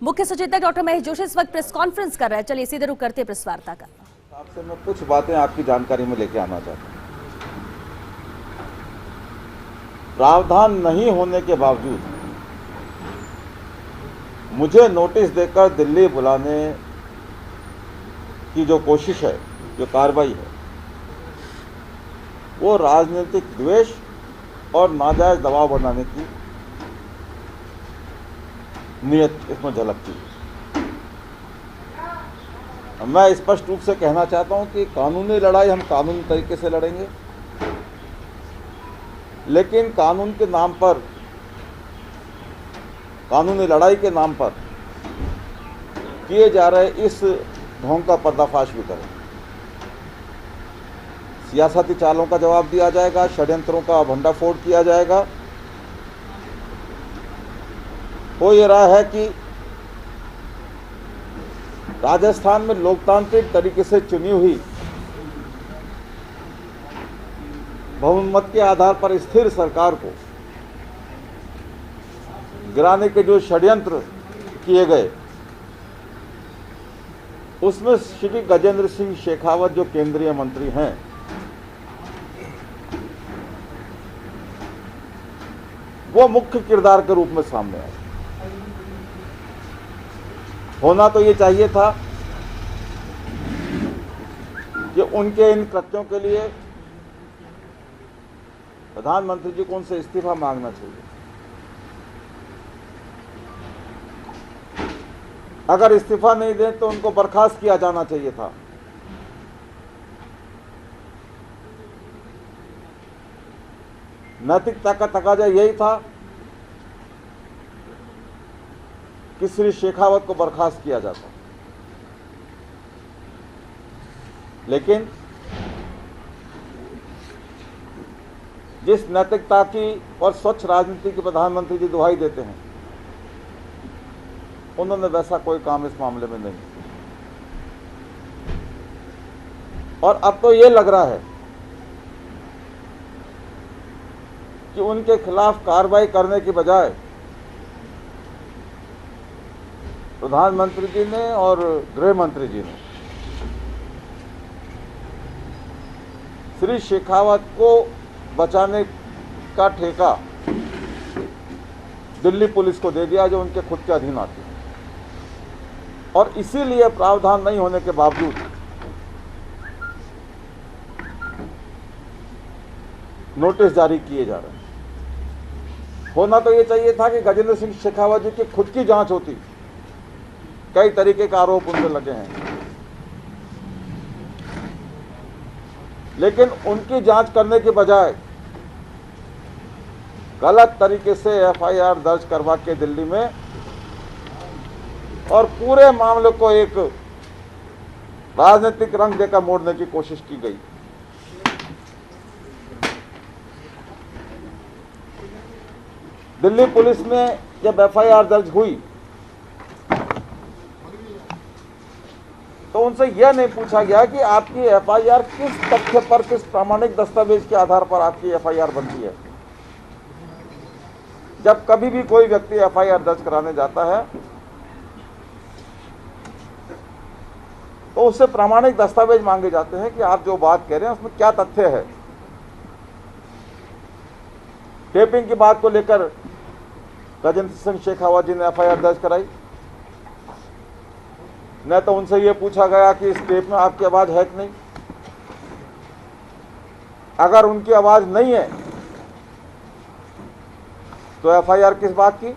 मुख्य सचेतक डॉक्टर महेश जोशी इस वक्त प्रेस कॉन्फ्रेंस कर रहे हैं। चलिए सीधे रुक करते हैं प्रेस वार्ता का। आपसे मैं कुछ बातें आपकी जानकारी में लेके आना चाहता हूँ। प्रावधान नहीं होने के बावजूद मुझे नोटिस देकर दिल्ली बुलाने की जो कोशिश है, जो कार्रवाई है, वो राजनीतिक द्वेष और नाजायज दबाव बनाने की नियत इसमें झलकती है। मैं स्पष्ट रूप से कहना चाहता हूं कि कानूनी लड़ाई हम कानूनी तरीके से लड़ेंगे, लेकिन कानून के नाम पर, कानूनी लड़ाई के नाम पर किए जा रहे इस ढोंग का पर्दाफाश भी करें। सियासती चालों का जवाब दिया जाएगा, षड्यंत्रों का भंडाफोड़ किया जाएगा। हो ये रहा है कि राजस्थान में लोकतांत्रिक तरीके से चुनी हुई बहुमत के आधार पर स्थिर सरकार को गिराने के जो षड्यंत्र किए गए, उसमें श्री गजेंद्र सिंह शेखावत जो केंद्रीय मंत्री हैं, वो मुख्य किरदार के रूप में सामने आए। होना तो ये चाहिए था कि उनके इन कृत्यों के लिए प्रधानमंत्री जी को उनसे इस्तीफा मांगना चाहिए। अगर इस्तीफा नहीं दें तो उनको बर्खास्त किया जाना चाहिए था। नैतिकता का तकाजा यही था कि श्री शेखावत को बर्खास्त किया जाता, लेकिन जिस नैतिकता की और स्वच्छ राजनीति की प्रधानमंत्री जी दुहाई देते हैं, उन्होंने वैसा कोई काम इस मामले में नहीं। और अब तो ये लग रहा है कि उनके खिलाफ कार्रवाई करने की बजाय प्रधानमंत्री जी ने और गृह मंत्री जी ने श्री शेखावत को बचाने का ठेका दिल्ली पुलिस को दे दिया, जो उनके खुद के अधीन आती है। और इसीलिए प्रावधान नहीं होने के बावजूद नोटिस जारी किए जा रहे हैं। होना तो ये चाहिए था कि गजेंद्र सिंह शेखावत जी की खुद की जांच होती। कई तरीके का आरोप उन पर लगे हैं, लेकिन उनकी जांच करने के बजाय गलत तरीके से एफआईआर दर्ज करवा के दिल्ली में और पूरे मामले को एक राजनीतिक रंग देकर मोड़ने की कोशिश की गई। दिल्ली पुलिस में जब एफआईआर दर्ज हुई तो उनसे यह नहीं पूछा गया कि आपकी एफआईआर किस तथ्य पर, किस प्रामाणिक दस्तावेज के आधार पर आपकी एफआईआर बनती है। जब कभी भी कोई व्यक्ति एफआईआर दर्ज कराने जाता है तो उससे प्रामाणिक दस्तावेज मांगे जाते हैं कि आप जो बात कह रहे हैं उसमें क्या तथ्य है। टेपिंग की बात को लेकर गजेंद्र सिंह शेखावत जी ने एफआईआर दर्ज कराई, न तो उनसे यह पूछा गया कि इस टेप में आपकी आवाज है कि नहीं। अगर उनकी आवाज नहीं है तो एफआईआर किस बात की,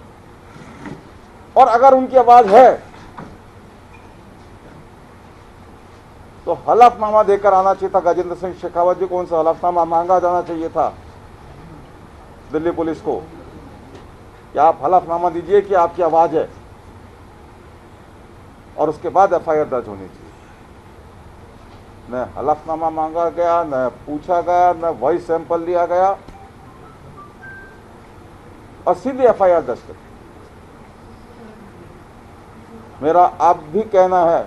और अगर उनकी आवाज है तो हलफनामा देकर आना चाहिए था गजेंद्र सिंह शेखावत जी को। उनसे हलफनामा मांगा जाना चाहिए था दिल्ली पुलिस को कि आप हलफनामा दीजिए कि आपकी आवाज है, और उसके बाद एफआईआर दर्ज होनी चाहिए। न हलफनामा मांगा गया, न पूछा गया, न वॉइस सैंपल लिया गया, और सीधी एफआईआर दर्ज कर। मेरा अब भी कहना है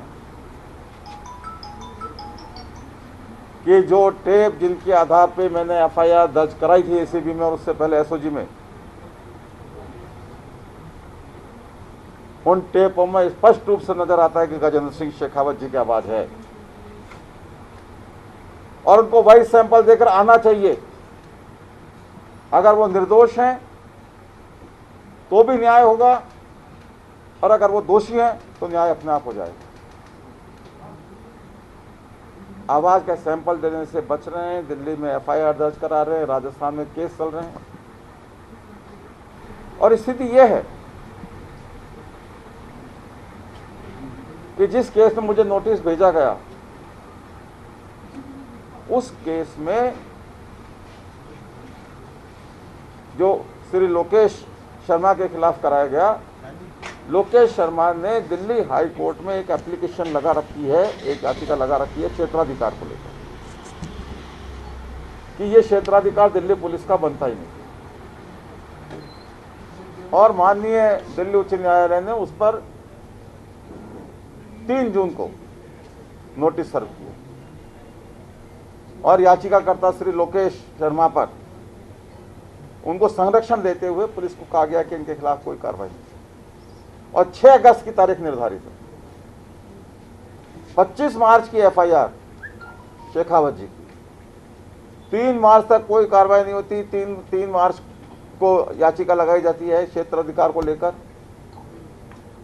कि जो टेप जिनके आधार पे मैंने एफआईआर दर्ज कराई थी एसीबी में और उससे पहले एसओजी में, उन टेपों में स्पष्ट रूप से नजर आता है कि गजेंद्र सिंह शेखावत जी की आवाज है, और उनको वही सैंपल देकर आना चाहिए। अगर वो निर्दोष हैं तो भी न्याय होगा, और अगर वो दोषी हैं तो न्याय अपने आप हो जाएगा। आवाज का सैंपल देने से बच रहे हैं, दिल्ली में एफआईआर दर्ज करा रहे हैं, राजस्थान में केस चल रहे हैं, और स्थिति यह है कि जिस केस में मुझे नोटिस भेजा गया, उस केस में जो श्री लोकेश शर्मा के खिलाफ कराया गया, लोकेश शर्मा ने दिल्ली हाई कोर्ट में एक एप्लीकेशन लगा रखी है, एक याचिका लगा रखी है क्षेत्राधिकार को लेकर, कि ये क्षेत्राधिकार दिल्ली पुलिस का बनता ही नहीं, और माननीय दिल्ली उच्च न्यायालय ने उस पर 3 जून को नोटिस सर्व किया, और याचिकाकर्ता श्री लोकेश शर्मा पर उनको संरक्षण देते हुए पुलिस को कहा गया कि इनके खिलाफ कोई कार्रवाई नहीं, और 6 अगस्त की तारीख निर्धारित है। 25 मार्च की एफआईआर शेखावत जी की, 3 मार्च तक कोई कार्रवाई नहीं होती। 3 मार्च को याचिका लगाई जाती है क्षेत्राधिकार को लेकर,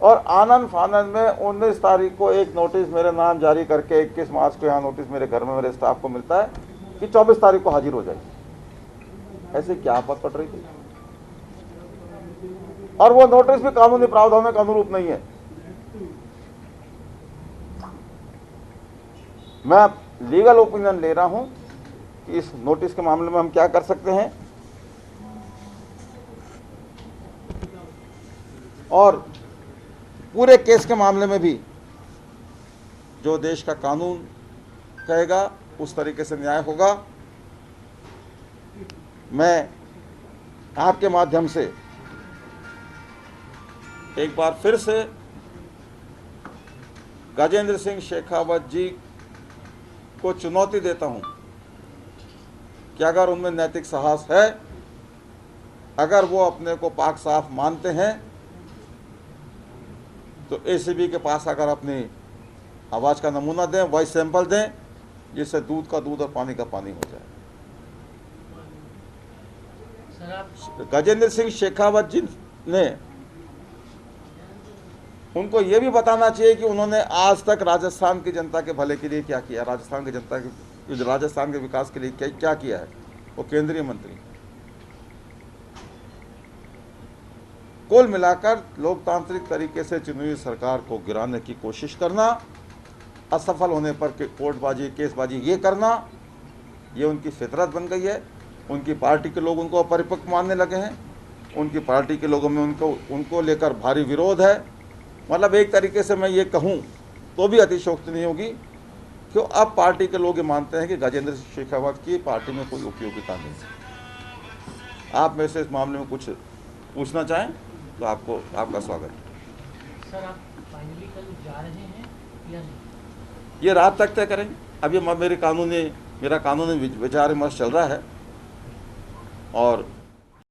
और आनंद फानंद में 19 तारीख को एक नोटिस मेरे नाम जारी करके 21 मार्च को यहाँ नोटिस मेरे घर में मेरे स्टाफ को मिलता है कि 24 तारीख को हाजिर हो जाएगी। ऐसे क्या आफत पड़ रही थी, और वो नोटिस भी कानूनी प्रावधानों के अनुरूप नहीं है। मैं लीगल ओपिनियन ले रहा हूं कि इस नोटिस के मामले में हम क्या कर सकते हैं, और पूरे केस के मामले में भी जो देश का कानून कहेगा उस तरीके से न्याय होगा। मैं आपके माध्यम से एक बार फिर से गजेंद्र सिंह शेखावत जी को चुनौती देता हूं कि अगर उनमें नैतिक साहस है, अगर वो अपने को पाक साफ मानते हैं, तो एसीबी के पास अगर अपनी आवाज़ का नमूना दें, वॉइस सैंपल दें, जिससे दूध का दूध और पानी का पानी हो जाए। गजेंद्र सिंह शेखावत जी ने, उनको ये भी बताना चाहिए कि उन्होंने आज तक राजस्थान की जनता के भले के लिए क्या किया, राजस्थान की जनता के, राजस्थान के विकास के लिए क्या किया है। वो केंद्रीय मंत्री, कुल मिलाकर लोकतांत्रिक तरीके से चुनी हुई सरकार को गिराने की कोशिश करना, असफल होने पर कोर्टबाजी, केसबाजी ये करना, ये उनकी फितरत बन गई है। उनकी पार्टी के लोग उनको अपरिपक्व मानने लगे हैं, उनकी पार्टी के लोगों में उनको लेकर भारी विरोध है। मतलब एक तरीके से मैं ये कहूँ तो भी अतिशयोक्ति नहीं होगी कि अब पार्टी के लोग ये मानते हैं कि गजेंद्र सिंह शेखावत की पार्टी में कोई उपयोगिता नहीं है। आप में से इस मामले में कुछ पूछना चाहें तो आपका स्वागत है। सर, आप फाइनली कल जा रहे हैं या नहीं? ये रात तक तय करेंगे। अभी मेरा कानूनी विचार विमर्श चल रहा है, और